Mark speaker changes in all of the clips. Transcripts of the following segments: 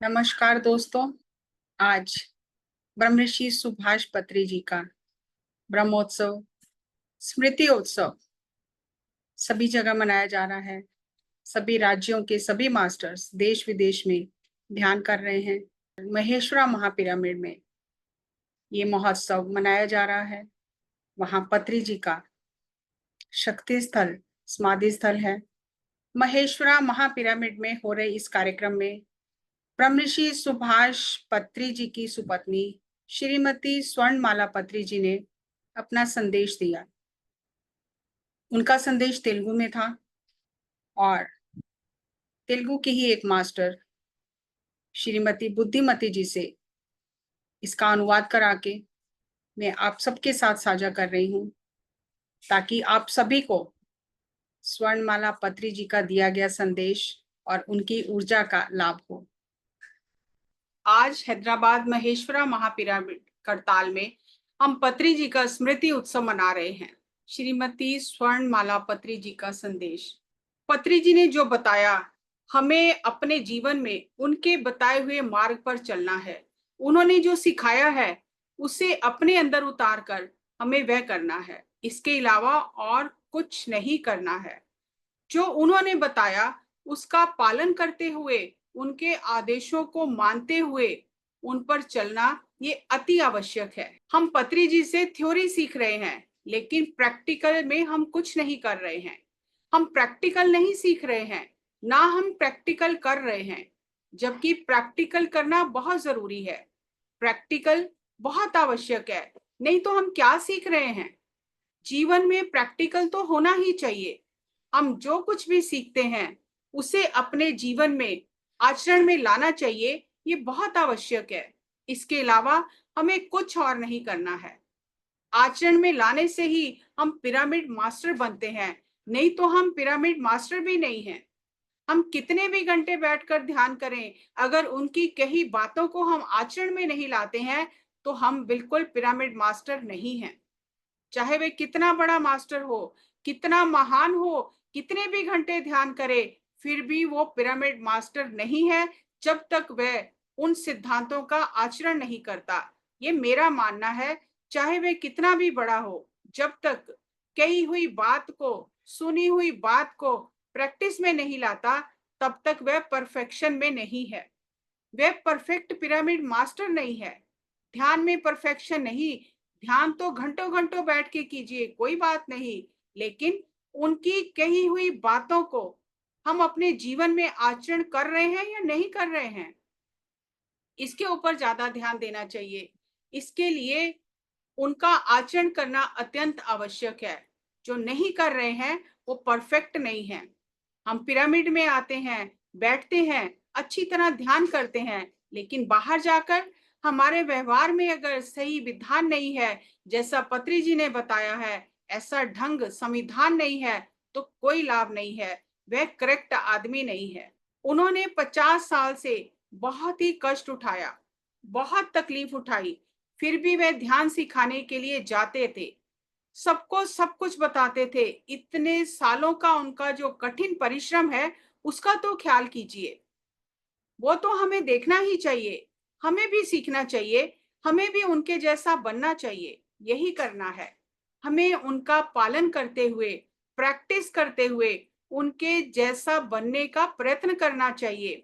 Speaker 1: नमस्कार दोस्तों। आज ब्रह्मर्षि सुभाष पत्री जी का ब्रह्मोत्सव स्मृति उत्सव सभी जगह मनाया जा रहा है। सभी राज्यों के सभी मास्टर्स देश विदेश में ध्यान कर रहे हैं। महेश्वरा महापिरामिड में ये महोत्सव मनाया जा रहा है। वहां पत्री जी का शक्ति स्थल समाधि स्थल है। महेश्वरा महापिरामिड में हो रहे इस कार्यक्रम में ब्रह्मर्षि सुभाष पत्री जी की सुपत्नी श्रीमती स्वर्णमाला पत्री जी ने अपना संदेश दिया। उनका संदेश तेलुगु में था और तेलुगु की ही एक मास्टर श्रीमती बुद्धिमती जी से इसका अनुवाद करा के मैं आप सबके साथ साझा कर रही हूँ, ताकि आप सभी को स्वर्णमाला पत्री जी का दिया गया संदेश और उनकी ऊर्जा का लाभ हो। आज हैदराबाद महेश्वरा महापिरामिड करताल में हम पत्री जी का स्मृति उत्सव मना रहे हैं। श्रीमती स्वर्णमाला पत्री जी का संदेश। पत्री जी ने जो बताया, हमें अपने जीवन में उनके बताए हुए मार्ग पर चलना है। उन्होंने जो सिखाया है उसे अपने अंदर उतार कर हमें वह करना है। इसके अलावा और कुछ नहीं करना है। जो उन्होंने बताया उसका पालन करते हुए, उनके आदेशों को मानते हुए उन पर चलना ये अति आवश्यक है। हम पत्री जी से थ्योरी सीख रहे हैं, लेकिन प्रैक्टिकल में हम कुछ नहीं कर रहे हैं। हम प्रैक्टिकल नहीं सीख रहे हैं, ना हम प्रैक्टिकल कर रहे हैं, जबकि प्रैक्टिकल करना बहुत जरूरी है। प्रैक्टिकल बहुत आवश्यक है, नहीं तो हम क्या सीख रहे हैं। जीवन में प्रैक्टिकल तो होना ही चाहिए। हम जो कुछ भी सीखते हैं उसे अपने जीवन में आचरण में लाना चाहिए, ये बहुत आवश्यक है। इसके अलावा हमें कुछ और नहीं करना है। आचरण में लाने से ही हम पिरामिड मास्टर बनते हैं, नहीं तो हम पिरामिड मास्टर भी नहीं हैं। हम कितने भी घंटे बैठकर ध्यान करें, अगर उनकी कही बातों को हम आचरण में नहीं लाते हैं तो हम बिल्कुल पिरामिड मास्टर नहीं हैं। चाहे वे कितना बड़ा मास्टर हो, कितना महान हो, कितने भी घंटे ध्यान करे, फिर भी वो पिरामिड मास्टर नहीं है जब तक वह उन सिद्धांतों का आचरण नहीं करता। ये मेरा मानना है। चाहे वे कितना भी बड़ा हो, जब तक कही हुई बात को, सुनी हुई बात को प्रैक्टिस में नहीं लाता, तब तक वह परफेक्शन में नहीं है। वह परफेक्ट पिरामिड मास्टर नहीं है। ध्यान में परफेक्शन नहीं। ध्यान तो घंटों घंटों बैठ के कीजिए, कोई बात नहीं, लेकिन उनकी कही हुई बातों को हम अपने जीवन में आचरण कर रहे हैं या नहीं कर रहे हैं, इसके ऊपर ज्यादा ध्यान देना चाहिए। इसके लिए उनका आचरण करना अत्यंत आवश्यक है। जो नहीं कर रहे हैं वो परफेक्ट नहीं है। हम पिरामिड में आते हैं, बैठते हैं, अच्छी तरह ध्यान करते हैं, लेकिन बाहर जाकर हमारे व्यवहार में अगर सही विधान नहीं है, जैसा पत्री जी ने बताया है, ऐसा ढंग संविधान नहीं है, तो कोई लाभ नहीं है। वह करेक्ट आदमी नहीं है। उन्होंने 50 साल से बहुत ही कष्ट उठाया, बहुत तकलीफ उठाई, फिर भी वह ध्यान सिखाने के लिए जाते थे, सबको सब कुछ बताते थे। इतने सालों का उनका जो कठिन परिश्रम है उसका तो ख्याल कीजिए। वो तो हमें देखना ही चाहिए, हमें भी सीखना चाहिए, हमें भी उनके जैसा बनना चाहिए। यही करना है। हमें उनका पालन करते हुए, प्रैक्टिस करते हुए उनके जैसा बनने का प्रयत्न करना चाहिए।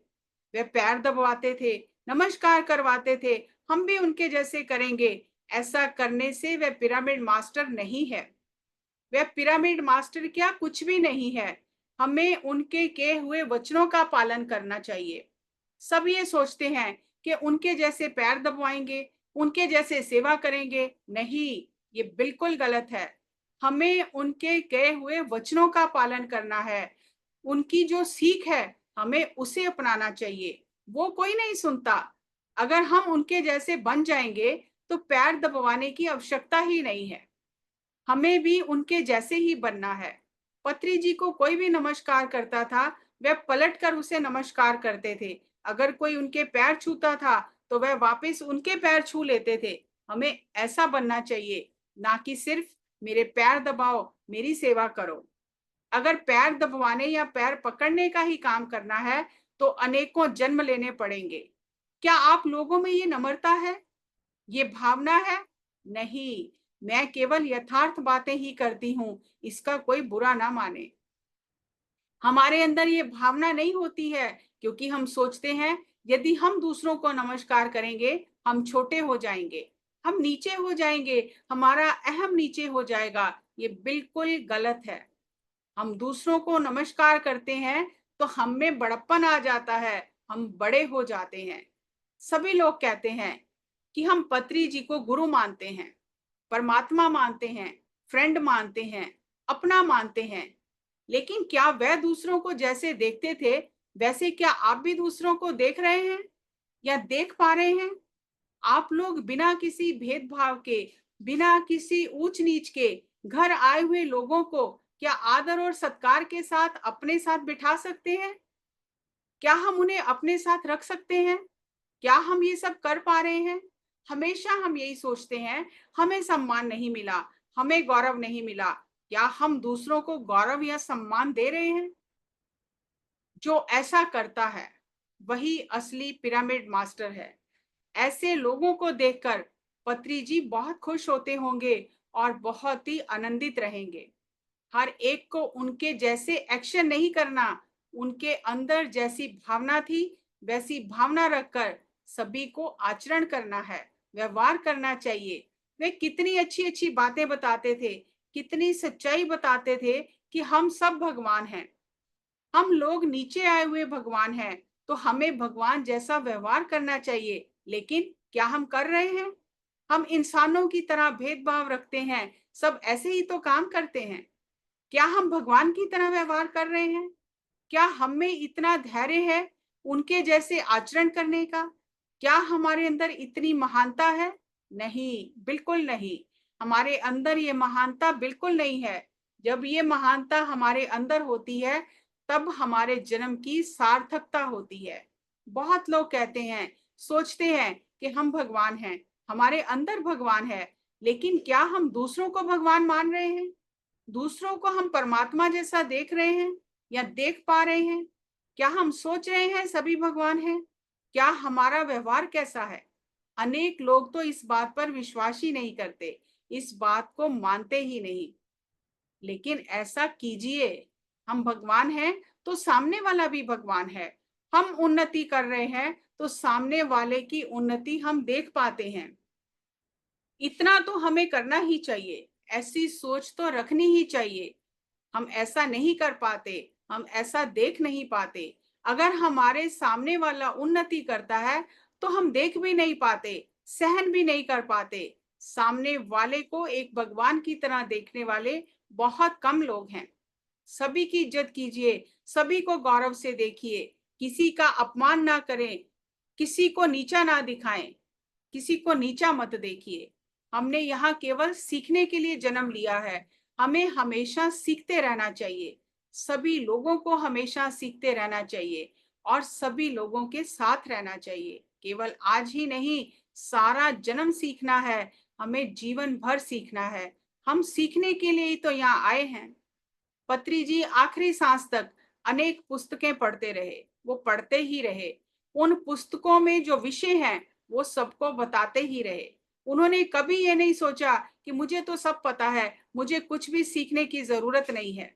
Speaker 1: वे पैर दबाते थे, नमस्कार करवाते थे, हम भी उनके जैसे करेंगे। ऐसा करने से वे पिरामिड मास्टर नहीं है। वे पिरामिड मास्टर क्या, कुछ भी नहीं है। हमें उनके कहे हुए वचनों का पालन करना चाहिए। सब ये सोचते हैं कि उनके जैसे पैर दबवाएंगे, उनके जैसे सेवा करेंगे। नहीं, ये बिल्कुल गलत है। हमें उनके कहे हुए वचनों का पालन करना है। उनकी जो सीख है हमें उसे अपनाना चाहिए। वो कोई नहीं सुनता। अगर हम उनके जैसे बन जाएंगे तो पैर दबवाने की आवश्यकता ही नहीं है। हमें भी उनके जैसे ही बनना है। पत्री जी को कोई भी नमस्कार करता था, वह पलट कर उसे नमस्कार करते थे। अगर कोई उनके पैर छूता था तो वह वापस उनके पैर छू लेते थे। हमें ऐसा बनना चाहिए, ना कि सिर्फ मेरे पैर दबाओ, मेरी सेवा करो। अगर पैर दबवाने या पैर पकड़ने का ही काम करना है तो अनेकों जन्म लेने पड़ेंगे। क्या आप लोगों में ये नम्रता है, ये भावना है? नहीं, मैं केवल यथार्थ बातें ही करती हूँ, इसका कोई बुरा ना माने। हमारे अंदर ये भावना नहीं होती है क्योंकि हम सोचते हैं यदि हम दूसरों को नमस्कार करेंगे, हम छोटे हो जाएंगे, हम नीचे हो जाएंगे, हमारा अहम नीचे हो जाएगा। ये बिल्कुल गलत है। हम दूसरों को नमस्कार करते हैं तो हम में बड़प्पन आ जाता है, हम बड़े हो जाते हैं। सभी लोग कहते हैं कि हम पत्री जी को गुरु मानते हैं, परमात्मा मानते हैं, फ्रेंड मानते हैं, अपना मानते हैं। लेकिन क्या वह दूसरों को जैसे देखते थे, वैसे क्या आप भी दूसरों को देख रहे हैं या देख पा रहे हैं? आप लोग बिना किसी भेदभाव के, बिना किसी ऊंच नीच के घर आए हुए लोगों को क्या आदर और सत्कार के साथ अपने साथ बिठा सकते हैं? क्या हम उन्हें अपने साथ रख सकते हैं? क्या हम ये सब कर पा रहे हैं? हमेशा हम यही सोचते हैं, हमें सम्मान नहीं मिला, हमें गौरव नहीं मिला। क्या हम दूसरों को गौरव या सम्मान दे रहे हैं? जो ऐसा करता है, वही असली पिरामिड मास्टर है। ऐसे लोगों को देखकर पत्री जी बहुत खुश होते होंगे और बहुत ही आनंदित रहेंगे। हर एक को उनके जैसे एक्शन नहीं करना, उनके अंदर जैसी भावना थी वैसी भावना रखकर सभी को आचरण करना है, व्यवहार करना चाहिए। वे कितनी अच्छी अच्छी बातें बताते थे, कितनी सच्चाई बताते थे कि हम सब भगवान हैं, हम लोग नीचे आए हुए भगवान हैं, तो हमें भगवान जैसा व्यवहार करना चाहिए। लेकिन क्या हम कर रहे हैं? हम इंसानों की तरह भेदभाव रखते हैं, सब ऐसे ही तो काम करते हैं। क्या हम भगवान की तरह व्यवहार कर रहे हैं? क्या हम में इतना धैर्य है उनके जैसे आचरण करने का? क्या हमारे अंदर इतनी महानता है? नहीं, बिल्कुल नहीं। हमारे अंदर ये महानता बिल्कुल नहीं है। जब ये महानता हमारे अंदर होती है, तब हमारे जन्म की सार्थकता होती है। बहुत लोग कहते हैं, सोचते हैं कि हम भगवान हैं, हमारे अंदर भगवान है, लेकिन क्या हम दूसरों को भगवान मान रहे हैं? दूसरों को हम परमात्मा जैसा देख रहे हैं या देख पा रहे हैं? क्या हम सोच रहे हैं सभी भगवान हैं? क्या हमारा व्यवहार कैसा है? अनेक लोग तो इस बात पर विश्वास ही नहीं करते, इस बात को मानते ही नहीं। लेकिन ऐसा कीजिए, हम भगवान हैं तो सामने वाला भी भगवान है। हम उन्नति कर रहे हैं तो सामने वाले की उन्नति हम देख पाते हैं। इतना तो हमें करना ही चाहिए, ऐसी सोच तो रखनी ही चाहिए। हम ऐसा नहीं कर पाते, हम ऐसा देख नहीं पाते। अगर हमारे सामने वाला उन्नति करता है तो हम देख भी नहीं पाते, सहन भी नहीं कर पाते। सामने वाले को एक भगवान की तरह देखने वाले बहुत कम लोग हैं। सभी की इज्जत कीजिए, सभी को गौरव से देखिए, किसी का अपमान ना करें, किसी को नीचा ना दिखाएं, किसी को नीचा मत देखिए। हमने यहाँ केवल सीखने के लिए जन्म लिया है, हमें हमेशा सीखते रहना चाहिए। सभी लोगों को हमेशा सीखते रहना चाहिए और सभी लोगों के साथ रहना चाहिए। केवल आज ही नहीं, सारा जन्म सीखना है, हमें जीवन भर सीखना है। हम सीखने के लिए ही तो यहाँ आए हैं। पत्री जी आखिरी सांस तक अनेक पुस्तकें पढ़ते रहे, वो पढ़ते ही रहे। उन पुस्तकों में जो विषय हैं वो सबको बताते ही रहे। उन्होंने कभी ये नहीं सोचा कि मुझे तो सब पता है, मुझे कुछ भी सीखने की जरूरत नहीं है।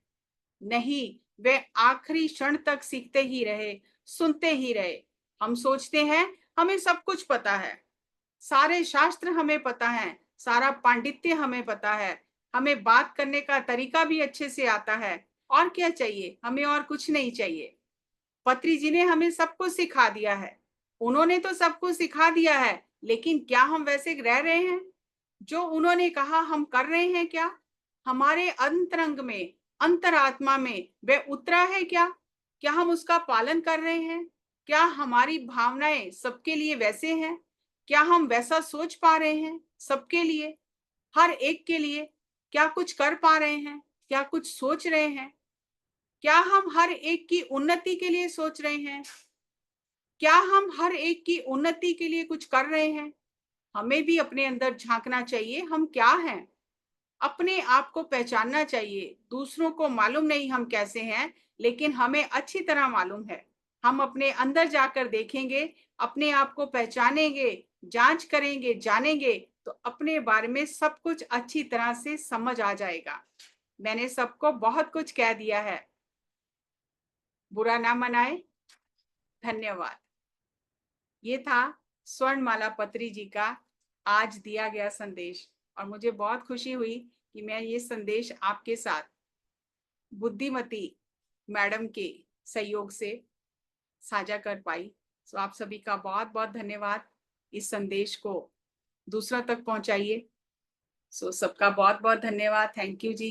Speaker 1: नहीं, वे आखिरी क्षण तक सीखते ही रहे, सुनते ही रहे। हम सोचते हैं हमें सब कुछ पता है, सारे शास्त्र हमें पता है, सारा पांडित्य हमें पता है, हमें बात करने का तरीका भी अच्छे से आता है। और क्या चाहिए हमें? और कुछ नहीं चाहिए। पत्री जी ने हमें सब कुछ सिखा दिया है। उन्होंने तो सब कुछ सिखा दिया है, लेकिन क्या हम वैसे रह रहे हैं? जो उन्होंने कहा हम कर रहे हैं क्या? हमारे अंतरंग में, अंतरात्मा में वह उतरा है क्या? क्या हम उसका पालन कर रहे हैं? क्या हमारी भावनाएं सबके लिए वैसे हैं? क्या हम वैसा सोच पा रहे हैं सबके लिए, हर एक के लिए? क्या कुछ कर पा रहे हैं? क्या कुछ सोच रहे हैं? क्या हम हर एक की उन्नति के लिए सोच रहे हैं? क्या हम हर एक की उन्नति के लिए कुछ कर रहे हैं? हमें भी अपने अंदर झांकना चाहिए, हम क्या हैं? अपने आप को पहचानना चाहिए। दूसरों को मालूम नहीं हम कैसे हैं, लेकिन हमें अच्छी तरह मालूम है। हम अपने अंदर जाकर देखेंगे, अपने आप को पहचानेंगे, जांच करेंगे, जानेंगे, तो अपने बारे में सब कुछ अच्छी तरह से समझ आ जाएगा। मैंने सबको बहुत कुछ कह दिया है, बुरा ना मनाए। धन्यवाद। ये था स्वर्णमाला पत्री जी का आज दिया गया संदेश, और मुझे बहुत खुशी हुई कि मैं ये संदेश आपके साथ बुद्धिमती मैडम के सहयोग से साझा कर पाई। तो आप सभी का बहुत बहुत धन्यवाद। इस संदेश को दूसरों तक पहुंचाइए। सो सबका बहुत बहुत धन्यवाद। Thank you ji.